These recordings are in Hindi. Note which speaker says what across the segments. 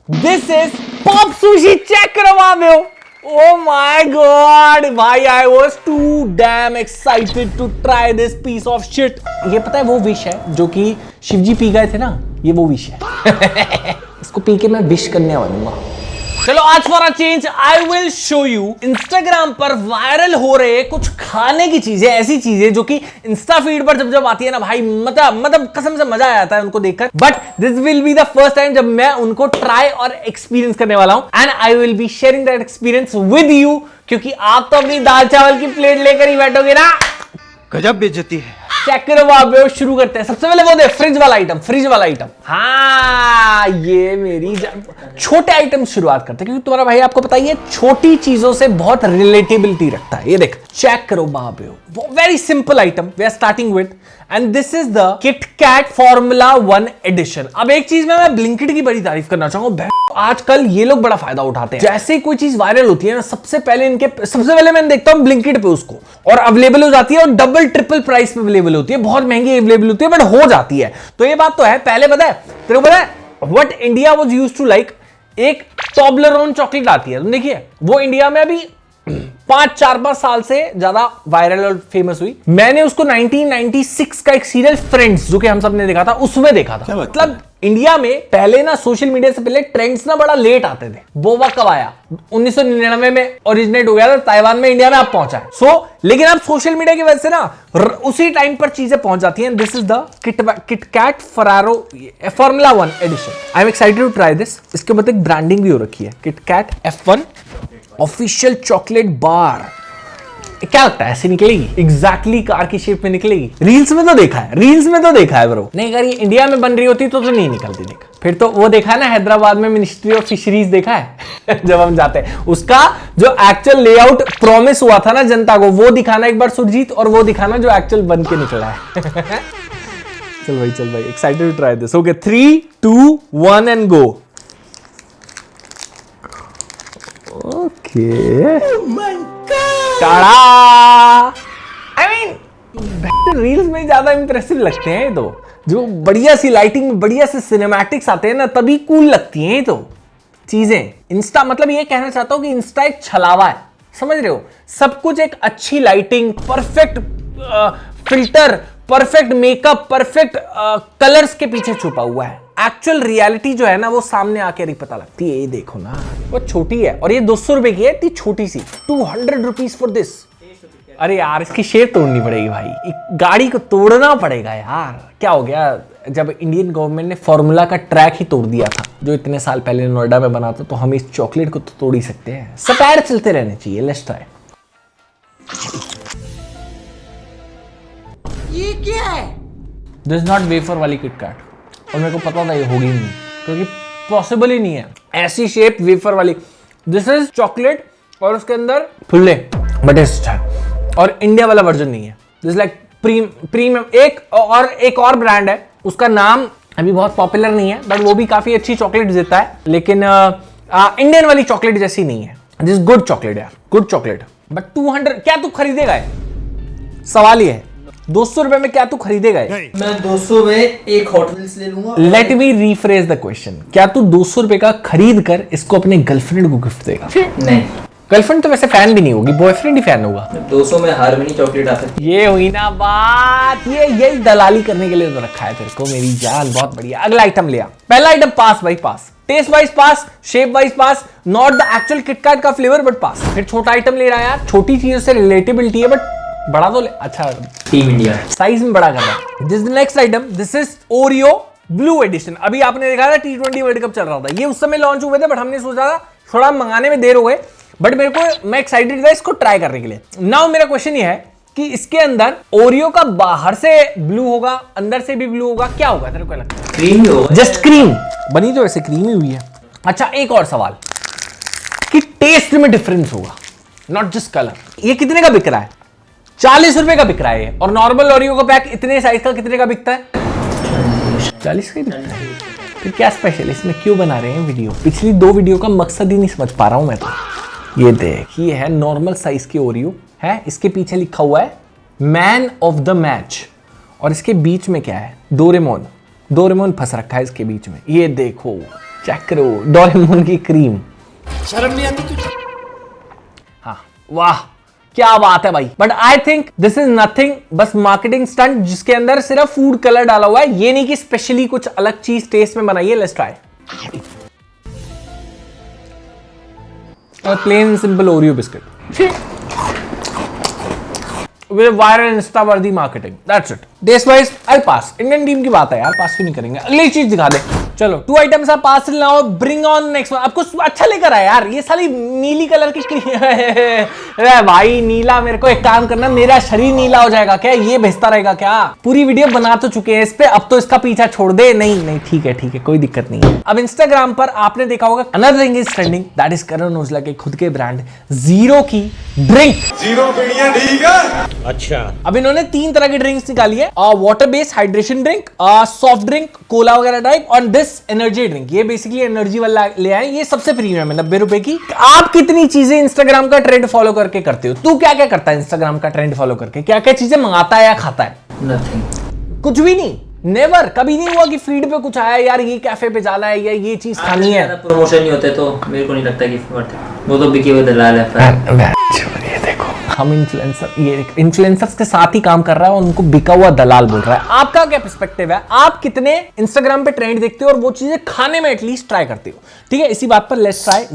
Speaker 1: This is pop sushi, check करो वहां हो। Oh my god, भाई I was too damn excited to try this piece of shit। ये पता है वो विश है जो कि शिवजी पी गए थे ना, ये वो विश है। इसको पी के मैं विश करने वालूंगा। चलो आज for a change I will show you Instagram पर वायरल हो रहे कुछ खाने की चीजें, ऐसी चीजें जो कि इंस्टा फीड पर जब आती है ना भाई, मतलब कसम से मजा आ जाता है उनको देखकर। But this will be the first time जब मैं उनको ट्राई और एक्सपीरियंस करने वाला हूं, and I will be sharing that experience with you, क्योंकि आप तो अपनी दाल चावल की प्लेट लेकर ही बैठोगे ना।
Speaker 2: गजब बेइज्जती है।
Speaker 1: चेक करो आप, शुरू करते हैं। सबसे पहले वो दे फ्रिज वाला आइटम। हाँ, ये मेरी छोटे आइटम शुरुआत करते हैं, क्योंकि तुम्हारा भाई आपको पता ही है छोटी चीजों से बहुत रिलेटेबिलिटी रखता है। ये देख, चेक करो बाप, very simple item we are starting with, and this is the KitKat formula 1 edition. अब एक चीज में मैं ब्लिंकिट की बड़ी तारीफ करना चाहूंगा। आजकल ये लोग बड़ा फायदा उठाते हैं। जैसे ही कोई चीज वायरल होती है ना, सबसे पहले मैं देखता हूं ब्लिंकिट पे उसको, और अवेलेबल हो जाती है, और डबल ट्रिपल प्राइस पे अवेलेबल होती है। बहुत महंगी अवेलेबल होती है, बट हो जाती है। तो ये बात तो है। पहले पता है तेरे को, पता है what India was used to like, एक टॉबलरोन चॉकलेट आती है, तुम देखिए, वो इंडिया में अभी 5 साल से ज्यादा वायरल और फेमस हुई। मैंने उसको 1996 का एक सीरियल फ्रेंड्स, जो कि हम सब ने देखा था, उसमें देखा था। मतलब इंडिया में पहले ना, सोशल मीडिया से पहले ट्रेंड्स ना बड़ा लेट आते थे। बोबा कब आया? 1999 में ओरिजिनेट हो गया था ताइवान में, इंडिया में आप पहुंचा है। लेकिन अब सोशल मीडिया की वजह से ना उसी टाइम पर चीजें पहुंच जाती हैं। This is the KitKat formula 1 edition. I am excited to try this. इसके ऊपर एक ब्रांडिंग भी हो रखी है, KitKat F1 official chocolate bar. क्या लगता है ऐसे निकलेगी? एग्जैक्टली कार की शेप में निकलेगी। रील्स में तो देखा है ब्रो। नहीं, अगर ये इंडिया में बन रही होती तो नहीं निकलती। देख, फिर तो वो देखा है ना, हैदराबाद में मिनिस्ट्री ऑफ फिशरीज देखा है जब हम जाते हैं, उसका जो एक्चुअल लेआउट प्रॉमिस हुआ था ना जनता को, वो दिखाना एक बार सुरजीत, और वो दिखाना जो एक्चुअल बन के निकला है। चल भाई, excited to try this. Okay, 3, 2, 1 and go. Okay, tada. I mean reels में ज्यादा इंप्रेसिव लगते हैं तो, जो बढ़िया सी लाइटिंग में बढ़िया से सिनेमैटिक्स आते हैं ना, तभी कूल लगती हैं तो चीजें। इंस्टा, मतलब ये कहना चाहता हूं कि इंस्टा एक छलावा है, समझ रहे हो? सब कुछ एक अच्छी lighting, perfect filter, perfect makeup, perfect colours के पीछे छुपा हुआ है। एक्चुअल रियलिटी जो है ना, वो सामने आके नहीं पता लगती है। ये देखो ना, वो छोटी है, और ये 200 रुपए की है, इतनी छोटी सी। 200 रुपीज फॉर दिस। अरे यार, इसकी शेप तोड़नी पड़ेगी भाई, गाड़ी को तोड़ना पड़ेगा यार। क्या हो गया जब इंडियन गवर्नमेंट ने फॉर्मूला का ट्रैक ही तोड़ दिया था, जो इतने साल पहले नोएडा में बना था, तो हम इस चॉकलेट को तो तोड़ ही सकते हैं। सटायर चलते रहने चाहिए। Let's try.
Speaker 3: ये क्या है?
Speaker 1: दिस नॉट वेफर वाली किटकैट, और मेरे को पता था ये होगी नहीं, क्योंकि पॉसिबल ही नहीं है ऐसी शेप वेफर वाली। दिस इज चॉकलेट, और उसके अंदर फुल्ले, बट है, और इंडिया वाला वर्जन नहीं है। This like premium. एक और ब्रांड है, उसका नाम अभी बहुत पॉपुलर नहीं है, बट वो भी काफी अच्छी चॉकलेट देता है, लेकिन इंडियन वाली चॉकलेट जैसी नहीं है। दिस गुड चॉकलेट यार, गुड चॉकलेट। बट 200 क्या तू खरीदेगा है? सवाल ही है, 200 रुपए में क्या तू खरीदेगा?
Speaker 3: मैं 200 में एक हॉट व्हील्स ले लूंगा।
Speaker 1: Let me rephrase the question. क्या तू 200 रुपए का खरीद कर इसको अपने गर्लफ्रेंड को गिफ्ट देगा?
Speaker 3: नहीं,
Speaker 1: गर्लफ्रेंड तो वैसे फैन भी नहीं होगी, बॉयफ्रेंड ही फैन होगा।
Speaker 3: 200 में हार्मनी चॉकलेट आ सकती
Speaker 1: ये हुई ना बात, ये दलाली करने के लिए तो रखा है तेरे को मेरी जान। बहुत बढ़िया। अगला आइटम लिया। पहला आइटम पास भाई, pass. Taste wise pass, shape wise pass, not the actual KitKat का फ्लेवर, बट पास। फिर छोटा आइटम ले रहा है यार, छोटी चीजों से रिलेटेबिलिटी है, बट बड़ा तो अच्छा
Speaker 3: टीम इंडिया
Speaker 1: साइज में बड़ा कर रहा है। This next item, this is Oreo blue edition. अभी आपने देखा था T20 वर्ल्ड कप चल रहा था, ये उस समय लॉन्च हुए थे, बट हमने सोचा था थोड़ा मंगाने में देर हो गए, बट मैं एक्साइटेड था इसको ट्राई करने के लिए। नाउ मेरा क्वेश्चन ये है कि इसके अंदर ओरियो का बाहर से ब्लू होगा, अंदर से भी ब्लू होगा, क्या होगा तेरे को लगता है?
Speaker 3: क्रीम ही होगा।
Speaker 1: जस्ट क्रीम बनी तो वैसे क्रीम ही हुई है। अच्छा, एक और सवाल कि टेस्ट में डिफरेंस होगा, नॉट जस्ट कलर। ये कितने का बिक रहा है? 40 रुपए का बिक रहा है, और नॉर्मल ओरियो का पैक इतने साइज का कितने का बिकता है? 40 का बिकता है। फिर क्या स्पेशल, इसमें क्यों बना रहे हैं वीडियो? पिछली 2 वीडियो का मकसद ही नहीं समझ पा रहा हूं मैं तो। ये देख, ये है नॉर्मल साइज की ओरियो है, इसके पीछे लिखा हुआ है मैन ऑफ द मैच, और इसके बीच में क्या है? डोरेमोन फंस रखा है इसके बीच में। ये देखो, चेक करो डोरेमोन की क्रीम।
Speaker 2: शर्म नहीं आती तुझे?
Speaker 1: हाँ वाह क्या बात है भाई। But I think this is nothing, बस मार्केटिंग स्टंट जिसके अंदर सिर्फ फूड कलर डाला हुआ है। ये नहीं कि स्पेशली कुछ अलग चीज टेस्ट में बनाई है। Let's try. Plain simple Oreo biscuit with viral insta worthy marketing, that's it. Taste wise I pass. Indian team की बात है यार, पास क्यों नहीं करेंगे। अगली चीज दिखा दे। चलो 2 आइटम्स आप pass now, bring on next one. आपको अच्छा लेकर आया यार, ये साली नीली कलर की अरे भाई नीला, मेरे को एक काम करना, मेरा शरीर नीला हो जाएगा क्या? ये भेजता रहेगा क्या? पूरी वीडियो बना तो चुके हैं इस पे, अब तो इसका पीछा छोड़ दे। नहीं ठीक है कोई दिक्कत नहीं है। अब इंस्टाग्राम पर आपने देखा होगा another thing is trending, that is Karan Aujla के खुद के ब्रांड जीरो की ड्रिंक।
Speaker 2: जीरो पीढ़ियां ठीक है। अच्छा,
Speaker 1: अब इन्होंने 3 तरह की ड्रिंक्स निकाली है, water based hydration drink, soft drink, Cola वगैरह टाइप, और दिस एनर्जी ड्रिंक। ये बेसिकली एनर्जी वाला ले आए। ये सबसे प्रीमियम है, 90 रुपए की। आप कितनी चीजें इंस्टाग्राम का ट्रेंड फॉलो करके करते हो? तू क्या क्या करता है इंस्टाग्राम का ट्रेंड फॉलो करके? क्या क्या चीजें मंगाता है या खाता है?
Speaker 3: नथिंग।
Speaker 1: कुछ भी नहीं, नेवर। कभी नहीं हुआ कि फीड पे कुछ आया यार ये कैफे पे जाना है या ये चीज खानी है?
Speaker 3: प्रमोशन नहीं होते तो मेरे को नहीं लगता कि वो तो बिके हुए दलाल है।
Speaker 1: हम इन्फ्लुएंसर्स के साथ ही काम कर रहा है और उनको बिका हुआ दलाल बोल रहा है। आपका क्या पर्सपेक्टिव है? आप कितने इंस्टाग्राम पे ट्रेंड देखते हो और वो चीजें खाने में एटलीस्ट ट्राई करते हो? ठीक है, इसी बात पर लेट्स ट्राई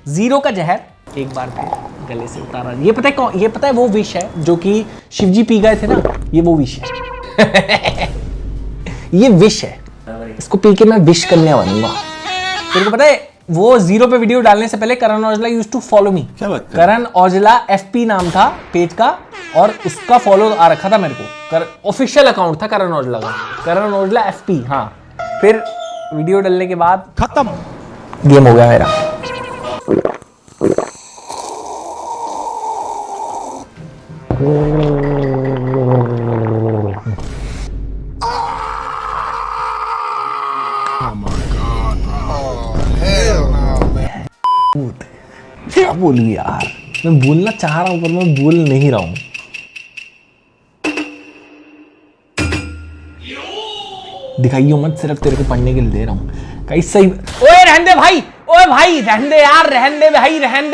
Speaker 1: जीरो का जहर एक बार फिर गले से उतारा। ये पता है कौन? ये पता है वो विष है जो कि शिवजी पी गए थे ना, ये वो विष है। ये विष है, इसको पी के मैं विश करने बनूंगा। तेरे को पता है वो जीरो पे वीडियो डालने से पहले Karan Aujla used to follow me.
Speaker 2: क्या बात है?
Speaker 1: करण औजला FP नाम था पेज का, और उसका फॉलो आ रखा था मेरे को। ऑफिशियल अकाउंट था करण औजला का, करण औजला FP। हाँ, फिर वीडियो डालने के बाद
Speaker 2: खत्म,
Speaker 1: गेम हो गया मेरा। क्या बोलूं यार, मैं बोलना चाह रहा हूं पर मैं बोल नहीं रहा हूं। दिखाइयो मत, सिर्फ तेरे को पढ़ने के लिए दे रहा हूं। कहीं सही। ओए रहने दे भाई, ओए भाई रहने दे यार, रहने दे भाई, रहने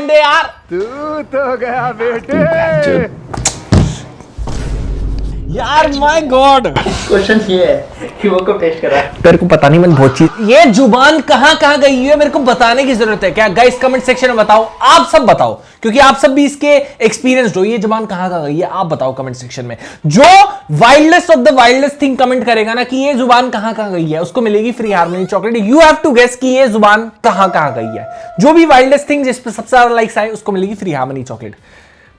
Speaker 1: दे यार।
Speaker 2: तू तो गया बेटे
Speaker 1: यार माय गॉड।
Speaker 3: क्वेश्चन ये है कि वो कब टेस्ट करा?
Speaker 1: तेरे को पता नहीं, मैं बहुत चीज, ये जुबान कहां कहां गई है मेरे को बताने की जरूरत है क्या? गाइस कमेंट सेक्शन में बताओ, आप सब बताओ, क्योंकि आप सब भी इसके एक्सपीरियंस्ड हो। ये जुबान कहां कहां गई है आप बताओ कमेंट सेक्शन में। जो wildest of the wildest thing comment करेगा ना कि ये जुबान कहां कहां गई है, उसको मिलेगी free Harmony chocolate. You have to guess कि ये जुबान कहां कहां गई है। जो भी वाइल्डेस्ट थिंग जिस पे सबसे ज्यादा लाइक्स आए उसको मिलेगी free Harmony chocolate.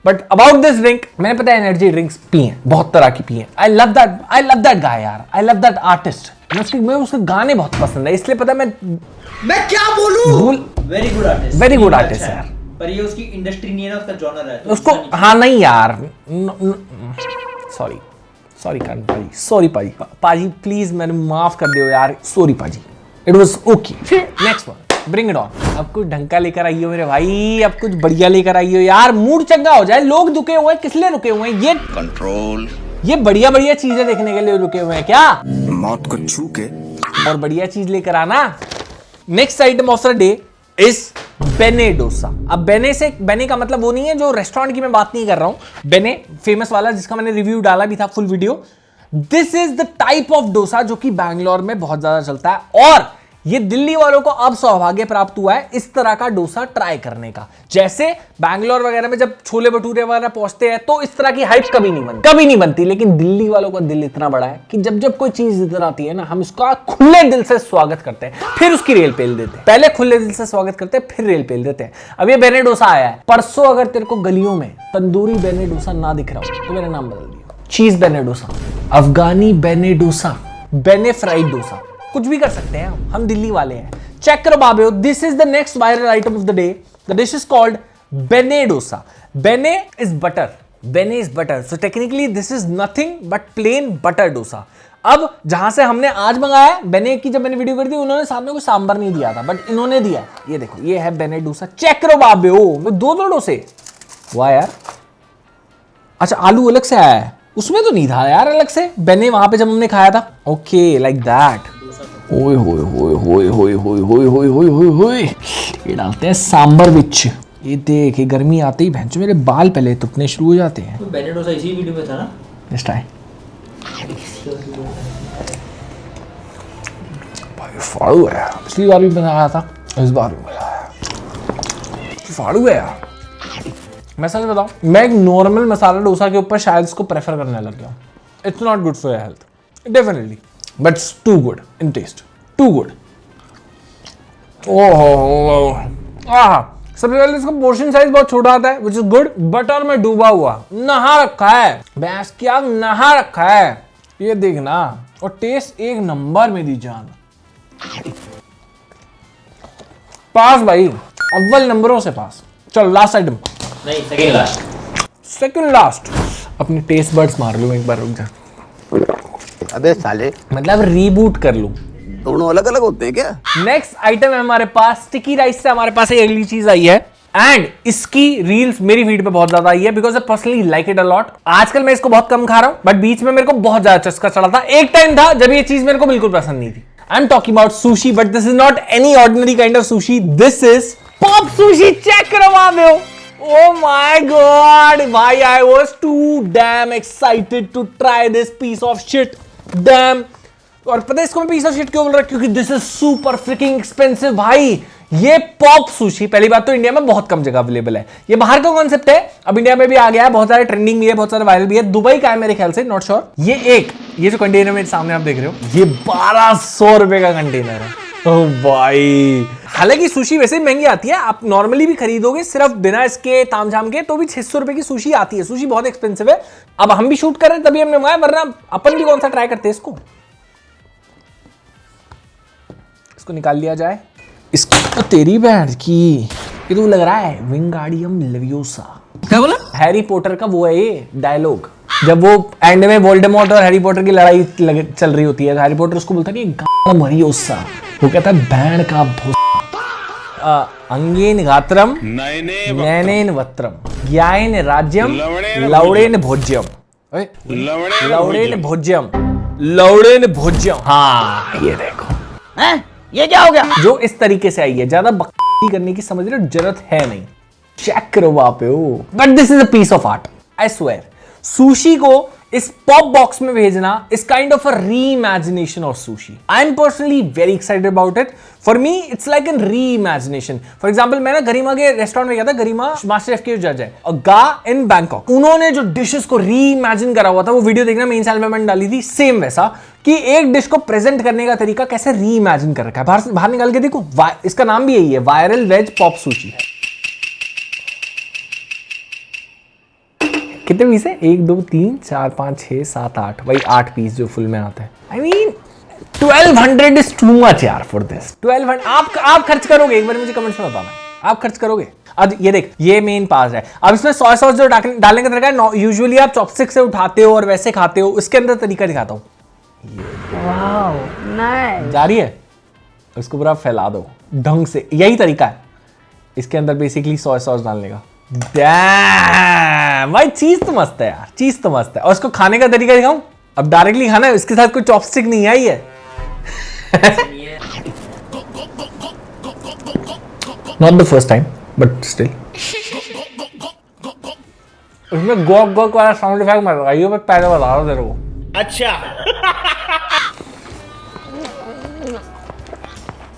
Speaker 1: But about this drink, मैंने पता है एनर्जी ड्रिंक्स पी हैं, बहुत तरह की पी हैं। आई लव दैट गाय यार, आई लव दैट आर्टिस्ट। मैं उसके गाने बहुत पसंद है, इसलिए पता है
Speaker 3: मैं क्या बोलूं? वेरी गुड आर्टिस्ट है यार, पर ये उसकी इंडस्ट्री नहीं है ना, उसका जॉनर है तो
Speaker 1: उसको। हाँ नहीं यार, सॉरी कान पाजी, सॉरी पाजी प्लीज मैंने माफ कर दियो यार, सॉरी पाजी, it was okay. Next one, bring it on. अब कुछ ढंग का लेकर आई हो मेरे भाई, अब कुछ बढ़िया लेकर आई हो यार, मूड चंगा हो जाए। लोग रुके हुए हैं, किस लिए रुके हुए हैं? ये कंट्रोल, ये बढ़िया बढ़िया चीजें देखने के लिए रुके हुए हैं क्या?
Speaker 2: मौत को छू के
Speaker 1: और बढ़िया चीज लेकर आना। Next item of the day is बेने डोसा। अब बेने का मतलब वो नहीं है जो रेस्टोरेंट की मैं बात नहीं कर रहा हूं, बेने फेमस वाला जिसका मैंने रिव्यू डाला भी था full video. This is the type of dosa जो कि बैंगलोर में बहुत ज्यादा चलता है, और ये दिल्ली वालों को अब सौभाग्य प्राप्त हुआ है इस तरह का डोसा ट्राई करने का। जैसे बैंगलोर वगैरह में जब छोले भटूरे वगैरह पहुंचते हैं तो इस तरह की हाइप कभी नहीं बनती, लेकिन दिल्ली वालों का दिल इतना बड़ा है कि जब कोई चीज इधर आती है ना, हम इसका खुले दिल से स्वागत करते हैं, फिर उसकी रेल पेल देते हैं। पहले खुले दिल से स्वागत करते हैं, फिर रेल पेल देते हैं। अब ये बेने डोसा आया है परसों, अगर तेरे को गलियों में तंदूरी बेने डोसा ना दिख रहा हो तो मेरा नाम बदल दिया, चीज बेने डोसा, अफगानी बेने डोसा, बेने फ्राइड डोसा, कुछ भी कर सकते हैं हम दिल्ली वाले हैं। चेक करो बाबे, this is the next viral item of the day. The dish is called benne dosa. Benne is butter, so technically this is nothing but plain butter dosa. अब जहां से हमने आज मंगाया बेने की, जब मैंने वीडियो कर दी उन्होंने सामने कोई सांबर नहीं दिया था, बट इन्होंने दिया। ये देखो, ये है बेने डोसा। चेक करो बाबे, दो डोसे, वाह यार। अच्छा आलू अलग से आया है, उसमें तो नहीं था यार अलग से। बेने वहां पे जब हमने खाया था, ओके लाइक दैट। ओए होए होए होए होए होए होए होए होए होए होए, ये डालते हैं सांबर विच। ये देख, ये गर्मी आते ही भैंचो मेरे बाल पहले तुपने शुरू हो जाते हैं।
Speaker 3: तो बेने डोसा इसी वीडियो में था ना?
Speaker 1: नेक्स्ट टाइम भाई फाड़ू है यार, पिछली बार भी बनाया था, इस बार भी मजा आया। फाड़ू है यार। मैं सच बताऊं, मैं एक नॉर्मल मसाला डोसा के ऊपर शायद इसको प्रेफर करने लग गया। It's not good for your health definitely, but it's too good in taste, too good. Oh सबसे पहले इसका पोर्शन साइज बहुत छोटा आता है, विच इज गुड। बटर में डूबा हुआ नहा रखा है, भैंस क्या नहा रखा है, ये देखना। और टेस्ट एक नंबर मेरी जान। पास भाई, अव्वल नंबरों से पास। चलो लास्ट आइटम।
Speaker 3: नहीं, सेकंड लास्ट।
Speaker 1: Second last. अपने टेस्ट बड्स मार लूं एक बार, रुक जा।
Speaker 4: अबे साले,
Speaker 1: मतलब रीबूट कर लूं।
Speaker 4: दोनों अलग अलग होते हैं क्या?
Speaker 1: नेक्स्ट आइटम है हमारे पास स्टिकी राइस से हमारे पास एक अगली चीज आई है, एंड इसकी रील्स मेरी फीड पे बहुत ज्यादा आई है, because I personally like it a lot. आजकल मैं इसको बहुत कम खा रहा हूं, बट बीच में मेरे को बहुत ज्यादा चस्का चढ़ा था। एक टाइम था जब ये चीज मेरे को बिल्कुल पसंद नहीं थी। I am talking about sushi, but this is not any ordinary kind of sushi, this is pop sushi. Check करो वहां पे हो। Oh my god, भाई I was too damn excited to try this piece of shit. Damn. और पता है इसको मैं piece of shit क्यों बोल रहा हूँ? क्योंकि this is super freaking expensive भाई। ये पॉप सुशी पहली बात तो इंडिया में बहुत कम जगह अवेलेबल है। ये बाहर का कॉन्सेप्ट है, अब इंडिया में भी आ गया है, बहुत सारे ट्रेंडिंग भी है, बहुत सारे वायरल भी है। दुबई का है मेरे ख्याल से, नॉट श्योर। ये जो कंटेनर मेरे सामने आप देख रहे हो, ये 1200 रुपए का कंटेनर है। ओह भाई, हालांकि सुशी वैसे ही महंगी आती है, आप नॉर्मली भी खरीदोगे सिर्फ बिना इसके तामझाम के तो भी 600 रुपए की सुशी आती है। सुशी बहुत एक्सपेंसिव है। अब हम भी शूट कर रहे हैं तभी हमने मंगाया, वरना अपन भी कौन सा ट्राई करते हैं। इसको निकाल लिया जाए। इसको तेरी बहन की, ये तो लग रहा है विंगार्डियम लेवियोसा। क्या बोला? हैरी पॉटर का वो है ये डायलॉग, जब वो एंड में वोल्डेमॉर्ट और हैरी पॉटर की लड़ाई चल रही होती है, हैरी पॉटर उसको बोलता है गाना मरियोसा, वो कहता है बैंड का भूसा। अंगेन गात्रम नैनेन वत्रम ज्ञायन राज्यम लौड़ेन भोज्यम, लौड़ेन भोज्यम, लौड़ेन भोज्यम। हाँ ये देखो,
Speaker 4: हैं? ये क्या हो गया?
Speaker 1: जो इस तरीके से आई है, ज्यादा बकवास करने की समझ रहे हो जरूरत है नहीं। चेक करो वहां पे हो। But this is a piece of art, I swear. Sushi को इस पॉप बॉक्स में भेजना is kind of a reimagination of sushi. I am personally very excited about it. For me it's like an reimagination. For example, मैं ना गरिमा के रेस्टोरेंट में गया था। गरिमा मास्टर शेफ के जज है, गा इन बैंकॉक। उन्होंने जो डिशेस को री-इमेजिन करा हुआ था, वो वीडियो देखना, मेन चैनल में मैंने डाली थी। सेम वैसा कि एक डिश को प्रेजेंट करने का तरीका कैसे री-इमेजिन कर रखा है। बाहर निकाल के देखो, इसका नाम भी यही है, वायरल वेज पॉप सुशी। कितने पीस है? 1 2 3 4 5 6 7 8, वही 8 पीस जो फुल में आता है। I mean 1200 is too much यार फॉर दिस। 1200 आप खर्च करोगे? एक बार मुझे कमेंट्स में बताना, आप खर्च करोगे? अब ये देख, ये मेन पास है। अब इसमें सोया सॉस जो डालने का तरीका है, यूजुअली आप चॉपस्टिक से उठाते हो और वैसे खाते हो। इसके अंदर तरीका दिखाता हूँ। जा रही है, इसको पूरा फैला दो ढंग से, यही तरीका है इसके अंदर बेसिकली सोया सॉस डालने का। भाई चीज तो मस्त है यार, चीज तो मस्त है। और इसको खाने का तरीका दिखाऊं? अब डायरेक्टली खाना है, इसके साथ कोई चॉपस्टिक नहीं आई है। Not the first time but still. इसमें गॉक गॉक वाला साउंड इफेक्ट मत लगाइए, मैं पहले बता रहा हूं तेरे को।
Speaker 2: अच्छा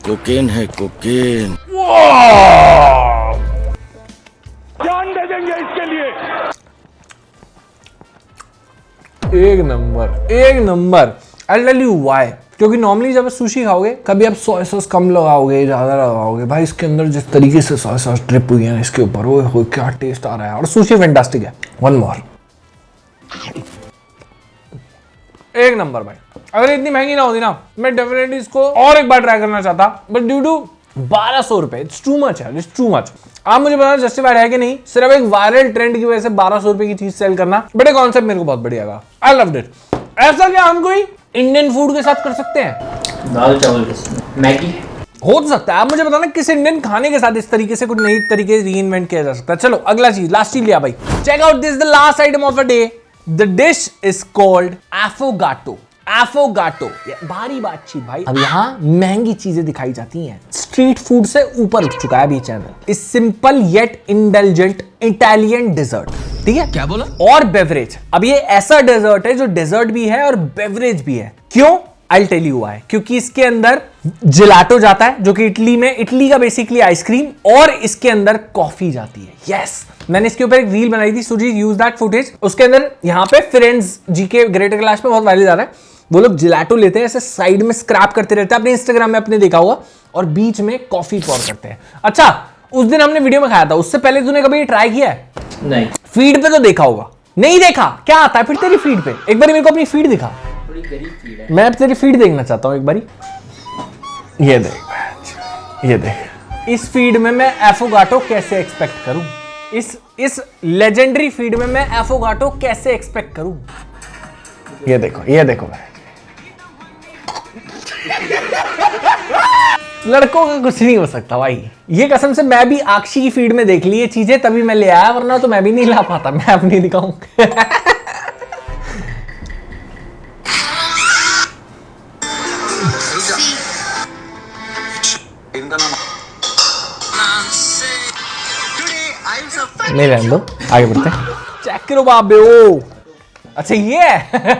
Speaker 4: कोकेन है कोकेन।
Speaker 2: जान दे देंगे इसके लिए।
Speaker 1: एक नंबर, एक number. I'll tell you why। क्योंकि नॉर्मली जब आप सुशी खाओगे, कभी आप सोया सॉस कम लगाओगे, ज्यादा लगाओगे। भाई इसके अंदर जिस तरीके से सोया सॉस ड्रिप हुई है इसके ऊपर, वो क्या टेस्ट आ रहा है। और सुशी फैंटास्टिक है। वन मोर, एक नंबर भाई। अगर इतनी महंगी ना होती ना, मैं डेफिनेटली इसको और एक बार ट्राई करना चाहता, बट ड्यू टू 1200 रुपए, इट्स टू मच है, इट्स टू मच। आप मुझे बताना जस्टिफाइड है कि नहीं? सिर्फ एक वायरल ट्रेंड की वजह से 1200 रुपए की चीज सेल करना, बड़े कॉन्सेप्ट मेरे को बहुत बढ़िया लगा। I loved it. ऐसा क्या हम कोई इंडियन फूड के साथ कर सकते हैं?
Speaker 3: दाल चावल के साथ मैगी
Speaker 1: हो तो सकता है। आप मुझे बताना किस इंडियन खाने के साथ इस तरीके से कुछ नई तरीके से रीइन्वेंट किया जा सकता है। चलो अगला चीज, लास्ट चीज लिया भाई। Check out this, the last item of the day. The dish is called affogato. Affogato, भारी बातचीत भाई। अब यहाँ महंगी चीजें दिखाई जाती हैं, स्ट्रीट फूड से ऊपर उठ चुका है अभी चैनल। इस simple yet intelligent Italian dessert, ठीक है, क्या बोला, और बेवरेज। अब ये ऐसा डेजर्ट है जो डेजर्ट भी है और बेवरेज भी है। क्यों? I'll tell you why। क्योंकि इसके अंदर जिलाटो जाता है, जो कि इटली का बेसिकली आइसक्रीम, और इसके अंदर कॉफी जाती है। यस, मैंने इसके ऊपर एक रील बनाई थी, सुजीत यूज दैट फुटेज। उसके अंदर यहाँ पे फ्रेंड्स जी के ग्रेटर क्लास में बहुत वायरल जा रहा है, वो लोग जिलाटो लेते हैं, ऐसे साइड में स्क्रैप करते रहते हैं, अपने इंस्टाग्राम में अपने देखा होगा, और बीच में कॉफी पॉर करते हैं। अच्छा, उस दिन हमने वीडियो में खाया था, उससे पहले तूने कभी ट्राई किया है?
Speaker 3: नहीं।
Speaker 1: फीड पे तो देखा होगा। नहीं देखा? क्या आता है फिर तेरी फीड पे? एक बार मेरे को अपनी फीड दिखा।
Speaker 3: थोड़ी गरीब फीड है।
Speaker 1: मैं अब तेरी फीड देखना चाहता हूं एक बारी। ये देख, ये देख, इस फीड में मैं एफोगाटो कैसे एक्सपेक्ट करूं? इस लेजेंडरी फीड में मैं एफोगाटो कैसे एक्सपेक्ट करूं? ये देखो, ये देखो भाई, लड़कों का कुछ नहीं हो सकता भाई। ये कसम से मैं भी आक्षी की फीड में देख ली ये चीजें, तभी मैं ले आया, वरना तो मैं भी नहीं ला पाता। मैं अपनी दिखाऊं। नहीं रहने दो, आगे बढ़ते हैं। चेक करो बाबे। ओ अच्छा, ये है।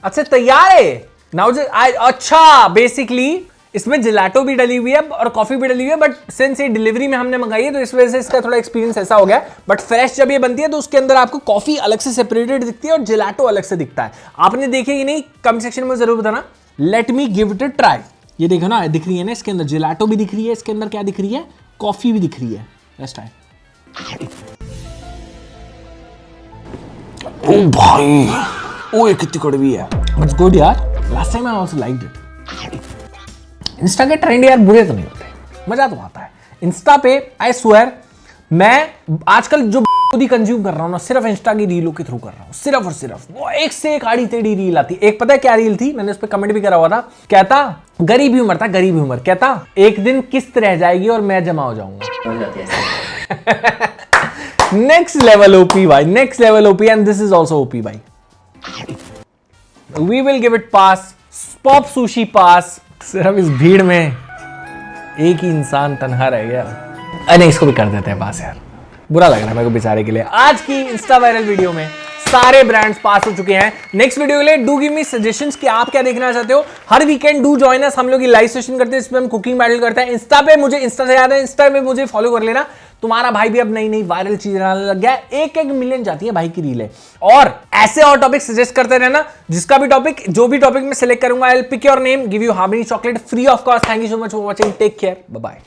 Speaker 1: अच्छा, तैयार है नाउ। अच्छा, बेसिकली इसमें जिलाटो भी डली हुई है और कॉफी भी डली हुई है, बट सिंस ये डिलीवरी में हमने मंगाई है तो इस वजह से इसका थोड़ा एक्सपीरियंस ऐसा हो गया। बट फ्रेश जब ये बनती है तो उसके अंदर आपको कॉफी अलग से सेपरेटेड दिखती है और जिलाटो अलग से दिखता है। आपने देखी कि नहीं? कमेंट सेक्शन में जरूर बताना। Let me give it a try. ये देखो ना, दिख रही है ना, इसके अंदर जिलाटो भी दिख रही है, इसके अंदर क्या दिख रही है, कॉफी भी दिख रही है। Let's try. ओ भाई, ओ ये कितनी कड़वी है, बट गुड यार। Last time I also liked it. Insta के ट्रेंड यार बुरे तो नहीं होते, मजा तो आता है। इंस्टा पे आई स्वेयर मैं आजकल जो खुद ही कंज्यूम कर रहा हूँ ना, सिर्फ इंस्टा की रीलों के थ्रू कर रहा हूँ, सिर्फ और सिर्फ। वो एक से एक आड़ी टेढ़ी रील आती। एक पता है क्या रील थी? मैंने उस पर कमेंट भी करा हुआ था। कहता गरीब ह्यूमर था, गरीब ह्यूमर। कहता एक दिन किस्त रह जाएगी और मैं जमा हो जाऊंगा। नेक्स्ट लेवल ओपी भाई, next level OP, and this is also OP भाई। We will give it pass, pop sushi pass. सिर्फ इस भीड़ में एक ही इंसान तन्हा रह गया। अरे इसको भी कर देते हैं पास यार, बुरा लग रहा है मेरे को बेचारे के लिए। आज की इंस्टा वायरल वीडियो में सारे ब्रांड्स पास हो चुके हैं। नेक्स्ट वीडियो के लिए डू गिव मी सजेशंस कि आप क्या देखना चाहते हो। हर वीकेंड डू जॉइन अस, हम लोग लाइव सेशन करते हैं, इसमें हम कुकिंग बैटल करते हैं। इंस्टा पे मुझे, इंस्टा से याद है, इंस्टा में मुझे फॉलो कर लेना। तुम्हारा भाई भी अब नई नई वायरल चीजें डालने लग गया है। 1-1 मिलियन जाती है भाई की रील है। और ऐसे और टॉपिक सजेस्ट करते रहना, जिसका भी टॉपिक, जो भी टॉपिक मैं सिलेक्ट करूंगा, I will pick your name, give you Harmony chocolate free of cost. Thank you so much for watching, take care, bye bye.